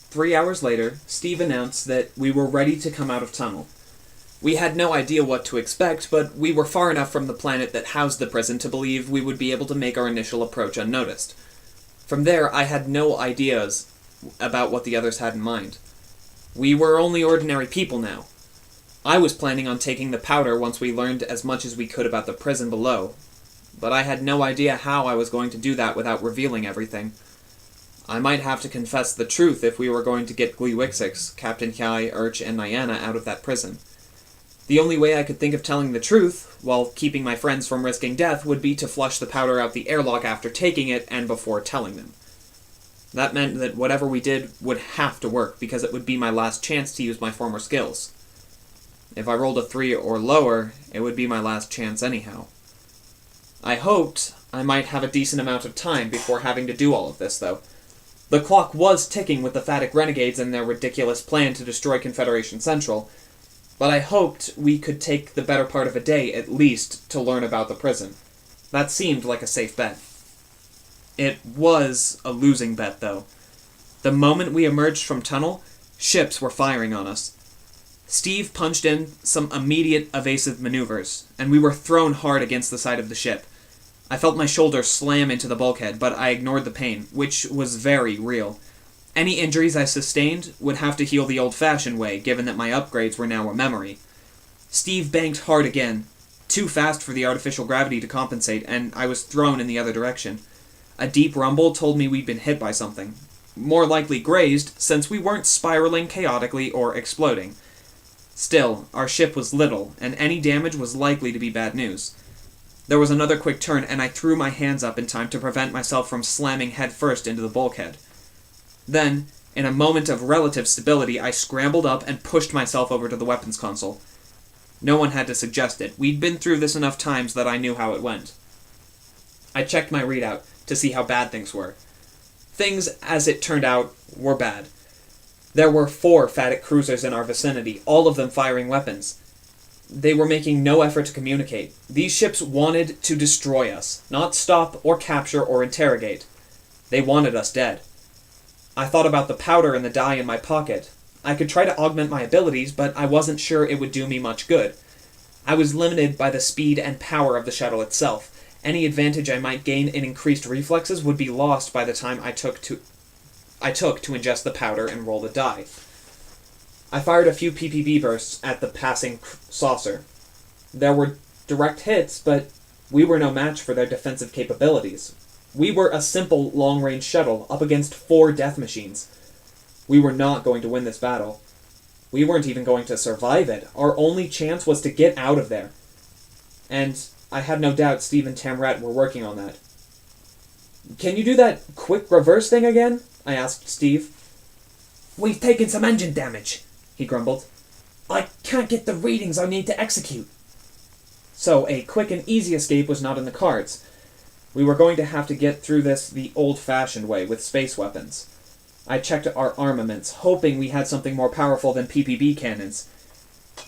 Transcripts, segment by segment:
3 hours later, Steve announced that we were ready to come out of tunnel. We had no idea what to expect, but we were far enough from the planet that housed the prison to believe we would be able to make our initial approach unnoticed. From there, I had no ideas about what the others had in mind. We were only ordinary people now. I was planning on taking the powder once we learned as much as we could about the prison below, but I had no idea how I was going to do that without revealing everything. I might have to confess the truth if we were going to get Gliwixix, Captain Hjai, Urch, and Nyana out of that prison. The only way I could think of telling the truth, while keeping my friends from risking death, would be to flush the powder out the airlock after taking it and before telling them. That meant that whatever we did would have to work, because it would be my last chance to use my former skills. If I rolled a 3 or lower, it would be my last chance anyhow. I hoped I might have a decent amount of time before having to do all of this, though. The clock was ticking with the Phatic Renegades and their ridiculous plan to destroy Confederation Central, but I hoped we could take the better part of a day, at least, to learn about the prison. That seemed like a safe bet. It was a losing bet, though. The moment we emerged from tunnel, ships were firing on us. Steve punched in some immediate evasive maneuvers, and we were thrown hard against the side of the ship. I felt my shoulder slam into the bulkhead, but I ignored the pain, which was very real. Any injuries I sustained would have to heal the old-fashioned way, given that my upgrades were now a memory. Steve banked hard again, too fast for the artificial gravity to compensate, and I was thrown in the other direction. A deep rumble told me we'd been hit by something. More likely grazed, since we weren't spiraling chaotically or exploding. Still, our ship was little, and any damage was likely to be bad news. There was another quick turn, and I threw my hands up in time to prevent myself from slamming headfirst into the bulkhead. Then, in a moment of relative stability, I scrambled up and pushed myself over to the weapons console. No one had to suggest it. We'd been through this enough times that I knew how it went. I checked my readout to see how bad things were. Things, as it turned out, were bad. There were 4 Phatic cruisers in our vicinity, all of them firing weapons. They were making no effort to communicate. These ships wanted to destroy us, not stop or capture or interrogate. They wanted us dead. I thought about the powder and the dye in my pocket. I could try to augment my abilities, but I wasn't sure it would do me much good. I was limited by the speed and power of the shuttle itself. Any advantage I might gain in increased reflexes would be lost by the time I took to ingest the powder and roll the die. I fired a few PPB bursts at the passing saucer. There were direct hits, but we were no match for their defensive capabilities. We were a simple long-range shuttle up against 4 death machines. We were not going to win this battle. We weren't even going to survive it. Our only chance was to get out of there. And I had no doubt Steve and Tamrat were working on that. "Can you do that quick reverse thing again?" I asked Steve. "We've taken some engine damage," he grumbled. "I can't get the readings I need to execute." So a quick and easy escape was not in the cards. We were going to have to get through this the old-fashioned way, with space weapons. I checked our armaments, hoping we had something more powerful than PPB cannons.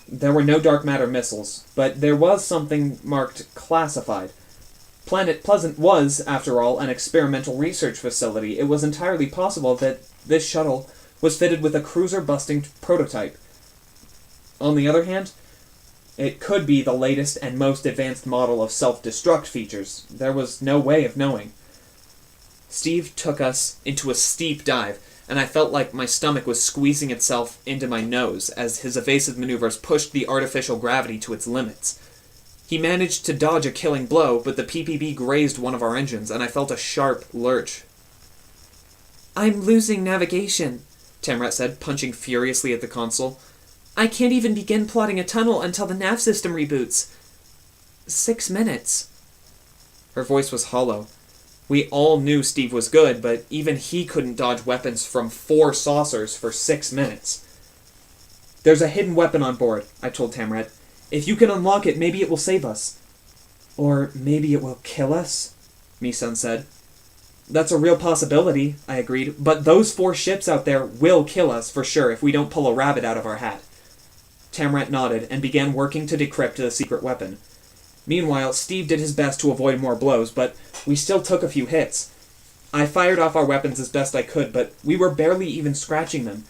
There were no dark matter missiles, but there was something marked classified. Planet Pleasant was, after all, an experimental research facility. It was entirely possible that this shuttle was fitted with a cruiser-busting prototype. On the other hand, it could be the latest and most advanced model of self-destruct features. There was no way of knowing. Steve took us into a steep dive, and I felt like my stomach was squeezing itself into my nose as his evasive maneuvers pushed the artificial gravity to its limits. He managed to dodge a killing blow, but the PPB grazed one of our engines, and I felt a sharp lurch. "I'm losing navigation," Tamrat said, punching furiously at the console. "I can't even begin plotting a tunnel until the nav system reboots. 6 minutes. Her voice was hollow. We all knew Steve was good, but even he couldn't dodge weapons from 4 saucers for 6 minutes. "There's a hidden weapon on board," I told Tamrat. "If you can unlock it, maybe it will save us." "Or maybe it will kill us," Misun said. "That's a real possibility," I agreed, "but those 4 ships out there will kill us for sure if we don't pull a rabbit out of our hat." Tamrat nodded and began working to decrypt the secret weapon. Meanwhile, Steve did his best to avoid more blows, but we still took a few hits. I fired off our weapons as best I could, but we were barely even scratching them.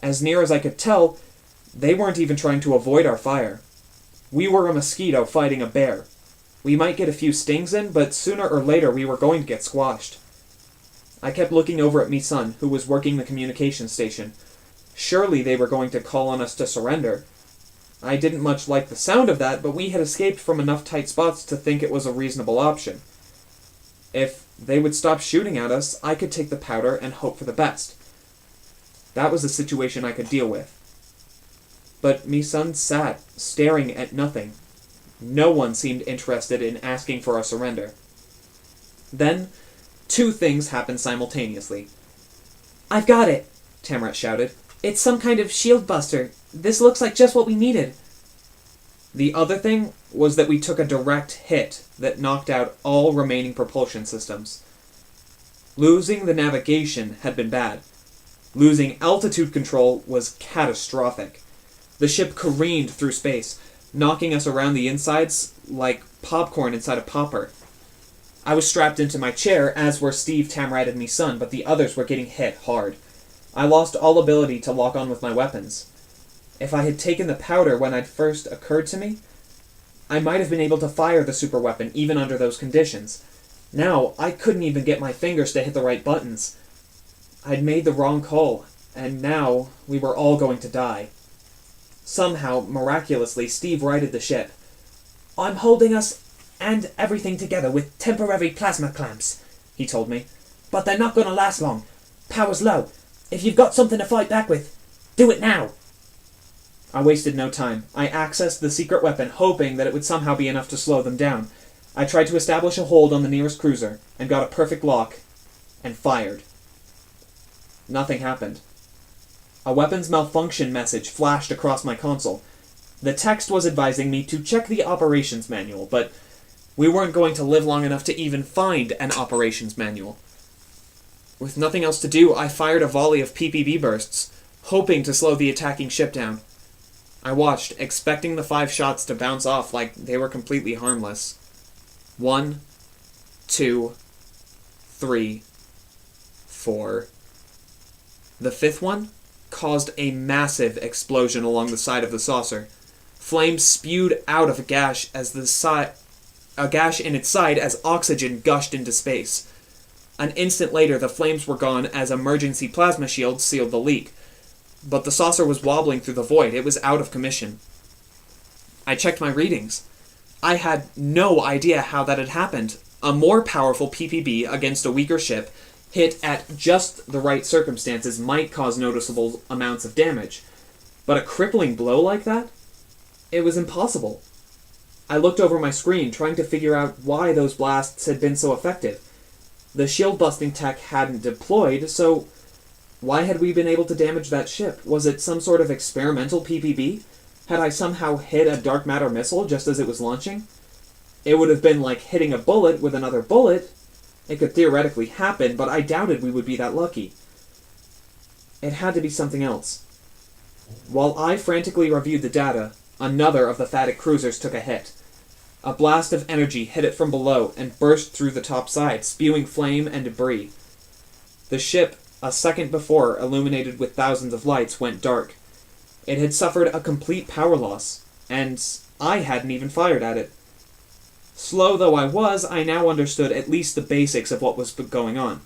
As near as I could tell, they weren't even trying to avoid our fire. We were a mosquito fighting a bear. We might get a few stings in, but sooner or later we were going to get squashed. I kept looking over at me son, who was working the communication station. Surely they were going to call on us to surrender. I didn't much like the sound of that, but we had escaped from enough tight spots to think it was a reasonable option. If they would stop shooting at us, I could take the powder and hope for the best. That was a situation I could deal with. But me son sat, staring at nothing. No one seemed interested in asking for our surrender. Then, 2 things happened simultaneously. I've got it, Tamrat shouted. It's some kind of shield buster. This looks like just what we needed. The other thing was that we took a direct hit that knocked out all remaining propulsion systems. Losing the navigation had been bad. Losing altitude control was catastrophic. The ship careened through space, knocking us around the insides like popcorn inside a popper. I was strapped into my chair, as were Steve, Tamrat, and me son, but the others were getting hit hard. I lost all ability to lock on with my weapons. If I had taken the powder when it first occurred to me, I might have been able to fire the super weapon even under those conditions. Now, I couldn't even get my fingers to hit the right buttons. I'd made the wrong call, and now we were all going to die. Somehow, miraculously, Steve righted the ship. I'm holding us and everything together with temporary plasma clamps, he told me. But they're not going to last long. Power's low. If you've got something to fight back with, do it now. I wasted no time. I accessed the secret weapon, hoping that it would somehow be enough to slow them down. I tried to establish a hold on the nearest cruiser, and got a perfect lock, and fired. Nothing happened. A weapons malfunction message flashed across my console. The text was advising me to check the operations manual, but we weren't going to live long enough to even find an operations manual. With nothing else to do, I fired a volley of PPB bursts, hoping to slow the attacking ship down. I watched, expecting the 5 shots to bounce off like they were completely harmless. 1, 2, 3, 4. The 5th one caused a massive explosion along the side of the saucer. Flames spewed out of a gash in its side as oxygen gushed into space. An instant later, the flames were gone as emergency plasma shields sealed the leak. But the saucer was wobbling through the void. It was out of commission. I checked my readings. I had no idea how that had happened. A more powerful PPB against a weaker ship, hit at just the right circumstances, might cause noticeable amounts of damage. But a crippling blow like that? It was impossible. I looked over my screen, trying to figure out why those blasts had been so effective. The shield-busting tech hadn't deployed, so why had we been able to damage that ship? Was it some sort of experimental PPB? Had I somehow hit a dark matter missile just as it was launching? It would have been like hitting a bullet with another bullet. It could theoretically happen, but I doubted we would be that lucky. It had to be something else. While I frantically reviewed the data, another of the Phatic cruisers took a hit. A blast of energy hit it from below and burst through the top side, spewing flame and debris. The ship, a second before illuminated with thousands of lights, went dark. It had suffered a complete power loss, and I hadn't even fired at it. Slow though I was, I now understood at least the basics of what was going on.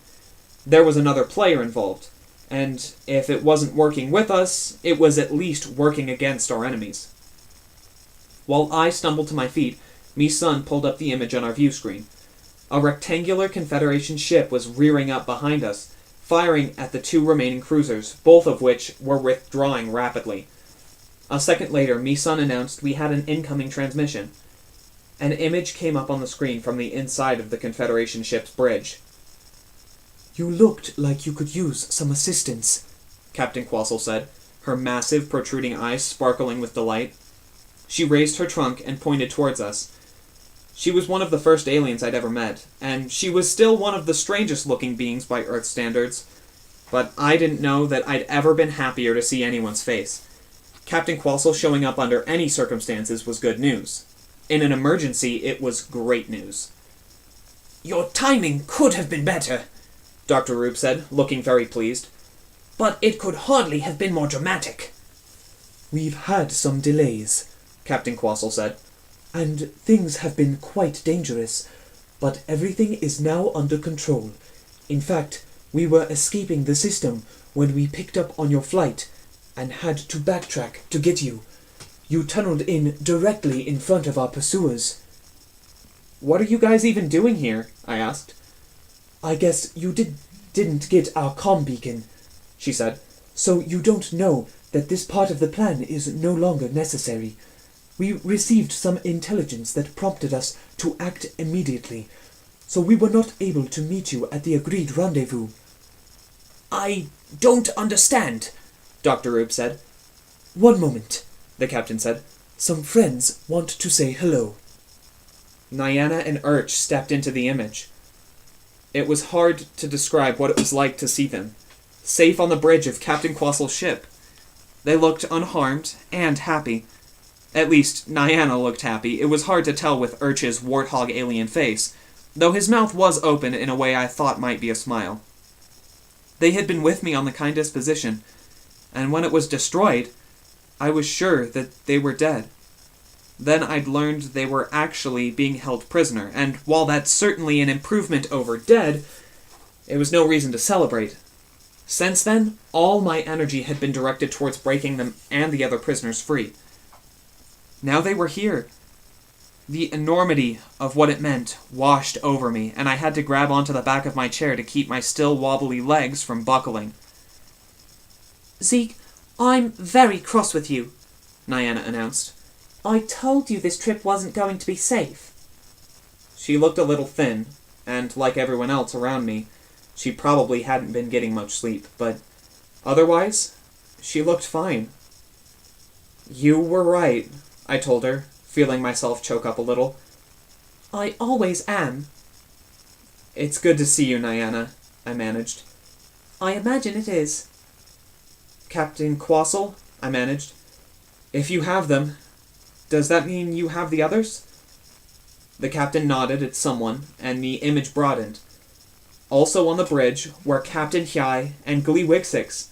There was another player involved, and if it wasn't working with us, it was at least working against our enemies. While I stumbled to my feet, me son pulled up the image on our view screen. A rectangular Confederation ship was rearing up behind us, firing at the 2 remaining cruisers, both of which were withdrawing rapidly. A second later, me son announced we had an incoming transmission. An image came up on the screen from the inside of the Confederation ship's bridge. You looked like you could use some assistance, Captain Quassel said, her massive, protruding eyes sparkling with delight. She raised her trunk and pointed towards us. She was one of the first aliens I'd ever met, and she was still one of the strangest-looking beings by Earth standards. But I didn't know that I'd ever been happier to see anyone's face. Captain Quassel showing up under any circumstances was good news. In an emergency, it was great news. Your timing could have been better, Dr. Rube said, looking very pleased. But it could hardly have been more dramatic. We've had some delays, Captain Quassel said. and things have been quite dangerous, but everything is now under control. In fact, we were escaping the system when we picked up on your flight and had to backtrack to get you. You tunneled in directly in front of our pursuers. What are you guys even doing here? I asked. I guess you didn't get our comm beacon, She said. so you don't know that this part of the plan is no longer necessary. We received some intelligence that prompted us to act immediately, so we were not able to meet you at the agreed rendezvous. I don't understand, Dr. Rube said. One moment, The captain said. some friends want to say hello. Nyana and Urch stepped into the image. It was hard to describe what it was like to see them, safe on the bridge of Captain Quassel's ship. They looked unharmed and happy. At least, Nyana looked happy. It was hard to tell with Urch's warthog alien face, though his mouth was open in a way I thought might be a smile. They had been with me on the kindest position, and when it was destroyed, I was sure that they were dead. Then I'd learned they were actually being held prisoner, and while that's certainly an improvement over dead, it was no reason to celebrate. Since then, all my energy had been directed towards breaking them and the other prisoners free. Now they were here. The enormity of what it meant washed over me, and I had to grab onto the back of my chair to keep my still wobbly legs from buckling. Zeke, I'm very cross with you, Nyana announced. I told you this trip wasn't going to be safe. She looked a little thin, and like everyone else around me, she probably hadn't been getting much sleep, but otherwise, she looked fine. You were right, I told her, feeling myself choke up a little. I always am. It's good to see you, Nyana, I managed. I imagine it is. Captain Quassel, I managed. If you have them, does that mean you have the others? The captain nodded at someone, and the image broadened. Also on the bridge were Captain Hyai and Glee Wixix.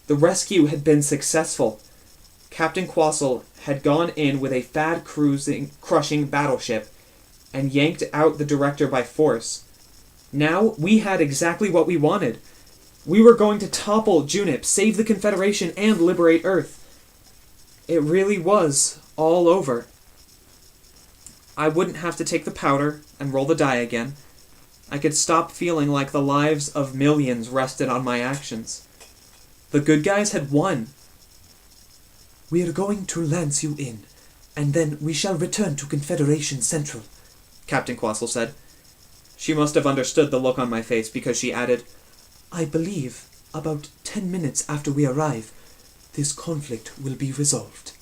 The rescue had been successful. Captain Quassel had gone in with a fad crushing battleship and yanked out the director by force. Now we had exactly what we wanted. We were going to topple Junip, save the Confederation, and liberate Earth. It really was all over. I wouldn't have to take the powder and roll the die again. I could stop feeling like the lives of millions rested on my actions. The good guys had won. We're going to lance you in, and then we shall return to Confederation Central, Captain Quassel said. She must have understood the look on my face because she added, I believe about 10 minutes after we arrive, this conflict will be resolved.